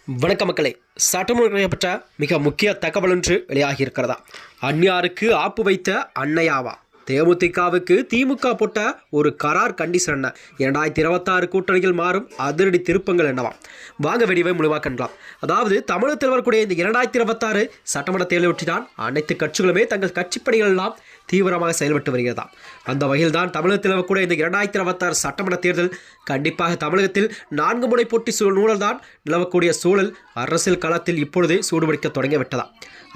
வணக்க மக்களே, சட்டமுறை பற்ற மிக முக்கிய தகவல் ஒன்று வெளியாகியிருக்கிறதா. அந்நியாருக்கு ஆப்பு வைத்த அன்னையாவா? தேமுதிகவுக்கு திமுக போட்ட ஒரு கரார் கண்டிஷன் என்ன? 2026 கூட்டணியில் மாறும் அதிரடி திருப்பங்கள் என்னவா? வாங்க வெடிவை முழுவாக்கலாம். அதாவது தமிழகத்தில் வரக்கூடிய இந்த 2026 சட்டமன்ற தேர்தலை ஒட்டிதான் அனைத்து கட்சிகளுமே தங்கள் கட்சிப்பணிகள் எல்லாம் தீவிரமாக செயல்பட்டு வருகிறதா. அந்த வகையில் தான் தமிழகத்தில் வரக்கூடிய இந்த 2026 சட்டமன்ற தேர்தல் கண்டிப்பாக தமிழகத்தில் 4 முனை போட்டி சூழல் தான் நிலவக்கூடிய சூழல் அரசியல் களத்தில் இப்பொழுது சூடுபிடிக்க தொடங்கிவிட்டதா.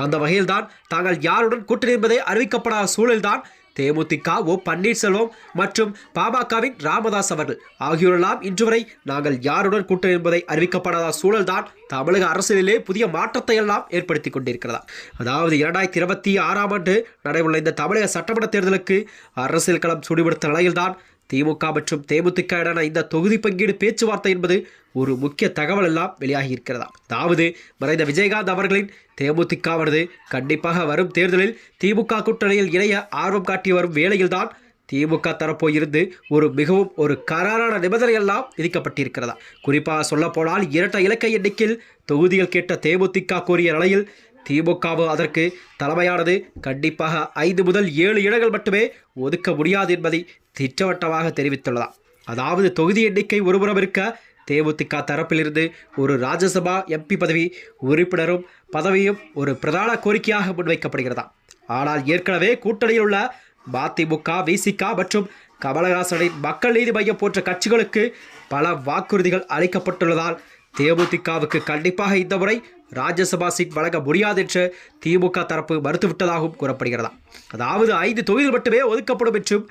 அந்த வகையில் தான் தாங்கள் யாருடன் கூட்டணி என்பதை அறிவிக்கப்படாத சூழல்தான் தேமுதிக பன்னீர்செல்வம் மற்றும் பாமகவின் ராமதாஸ் அவர்கள் ஆகியோரெல்லாம் இன்று வரை நாங்கள் யாருடன் கூட்டணி என்பதை அறிவிக்கப்படாத சூழல்தான் தமிழக அரசியலிலே புதிய மாற்றத்தை எல்லாம் ஏற்படுத்தி கொண்டிருக்கிறதா. அதாவது 2026 ஆண்டு நடைபெறும் இந்த தமிழக சட்டமன்ற தேர்தலுக்கு அரசியல் களம் சூடுபிடித்த நிலையில்தான் திமுக மற்றும் தேமுதிக இடையான இந்த தொகுதி பங்கீடு பேச்சுவார்த்தை என்பது ஒரு முக்கிய தகவல் எல்லாம் வெளியாகி இருக்கிறதா. அதாவது மறைந்த விஜயகாந்த் அவர்களின் தேமுதிகவானது கண்டிப்பாக வரும் தேர்தலில் திமுக கூட்டணியில் இணைய ஆர்வம் காட்டி வரும் வேளையில்தான் திமுக தரப்போ இருந்து மிகவும் ஒரு கராரான நிபந்தனை எல்லாம் விதிக்கப்பட்டிருக்கிறதா. குறிப்பாக சொல்லப்போனால் இரட்டை இலக்க எண்ணிக்கையில் தொகுதிகள் கேட்ட தேமுதிக கோரிய நிலையில் திமுக அதற்கு தலைமையானது கண்டிப்பாக 5 முதல் 7 இடங்கள் மட்டுமே ஒதுக்க முடியாது என்பதை திட்டவட்டமாக தெரிவித்துள்ளதா. அதாவது தொகுதி எண்ணிக்கை ஒருபுறம் இருக்க தேமுதிக தரப்பிலிருந்து ஒரு ராஜ்யசபா எம்பி பதவி உறுப்பினரும் பதவியும் ஒரு பிரதான கோரிக்கையாக முன்வைக்கப்படுகிறதா. ஆனால் ஏற்கனவே கூட்டணியில் உள்ள மதிமுக, விசிக மற்றும் கமலஹாசனின் மக்கள் நீதி மையம் போன்ற கட்சிகளுக்கு பல வாக்குறுதிகள் அளிக்கப்பட்டுள்ளதால் தேமுதிகவுக்கு கண்டிப்பாக இந்த முறை ராஜ்யசபா சீட் வழங்க முடியாது என்று திமுக தரப்பு மறுத்துவிட்டதாகவும் கூறப்படுகிறதா. அதாவது 5 தொகுதிகள் மட்டுமே ஒதுக்கப்படும் என்றும்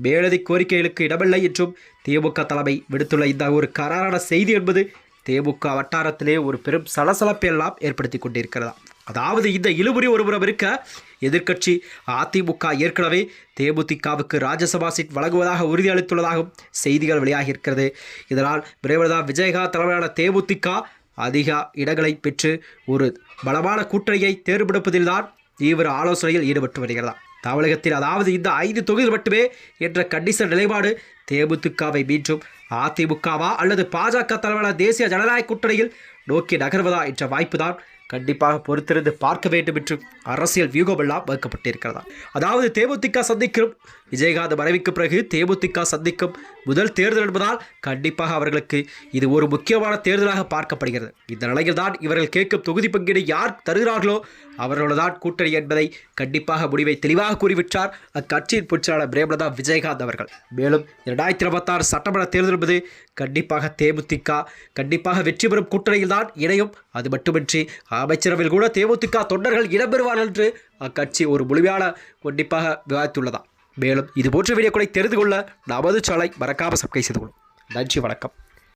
மேலதிக கோரிக்கைகளுக்கு இடமில்லை என்றும் திமுக தலைமை விடுத்துள்ள இந்த ஒரு கராரான செய்தி என்பது திமுக வட்டாரத்திலே ஒரு பெரும் சலசலப்பை எல்லாம் ஏற்படுத்தி கொண்டிருக்கிறதா. அதாவது இந்த இழுபறி ஒருபுறம் இருக்க எதிர்க்கட்சி அதிமுக ஏற்கனவே தேமுதிகவுக்கு ராஜ்யசபா சீட் வழங்குவதாக உறுதியளித்துள்ளதாகவும் செய்திகள் வெளியாகியிருக்கிறது. இதனால் விரைவில் விஜயகாந்த் தலைமையிலான தேமுதிக அதிக இடங்களை பெற்று ஒரு பலமான கூட்டணியை தேர்ந்தெடுப்பதில்தான் தீவிர ஆலோசனையில் ஈடுபட்டு வருகிறதா. தமிழகத்தில் அதாவது இந்த 5 தொகுதிகள் மட்டுமே என்ற கண்டிஷன் நிலைப்பாடு தேமுதிகவை மீண்டும் அதிமுகவா அல்லது பாஜக தலைமையிலான தேசிய ஜனநாயக கூட்டணியில் நோக்கி நகர்வதா என்ற வாய்ப்புதான் கண்டிப்பாக பொறுத்திருந்து பார்க்க வேண்டும் என்று அரசியல் வியூகமெல்லாம் வகுக்கப்பட்டிருக்கிறதா. அதாவது தேமுதிக சந்திக்கும் விஜயகாந்த் மறைவுக்கு பிறகு தேமுதிக சந்திக்கும் முதல் தேர்தல் என்பதால் கண்டிப்பாக அவர்களுக்கு இது ஒரு முக்கியமான தேர்தலாக பார்க்கப்படுகிறது. இந்த நிலையில் தான் இவர்கள் கேட்கும் தொகுதி பங்கீடு யார் தருகிறார்களோ அவர்கள்தான் கூட்டணி என்பதை கண்டிப்பாக முடிவை தெளிவாக கூறிவிட்டார் அக்கட்சியின் பொதுச்செயலாளர் பிரேமலதா விஜயகாந்த் அவர்கள். மேலும் 2026 சட்டமன்ற தேர்தல் என்பது கண்டிப்பாக தேமுதிக கண்டிப்பாக வெற்றி பெறும் கூட்டணியில் தான் இணையும். அது மட்டுமின்றி அமைச்சரவையில் கூட தேமுதிக தொண்டர்கள் இடம்பெறுவார்கள் என்று அக்கட்சி ஒரு முழுமையான கண்டிப்பாக விவாதித்துள்ளதா. மேலும் இதுபோன்ற வீடியோக்களை தெரிந்து கொள்ள நமது சேனலை மறக்காமல் சப்ஸ்கிரைப் செய்து கொள்ளும். நன்றி, வணக்கம்.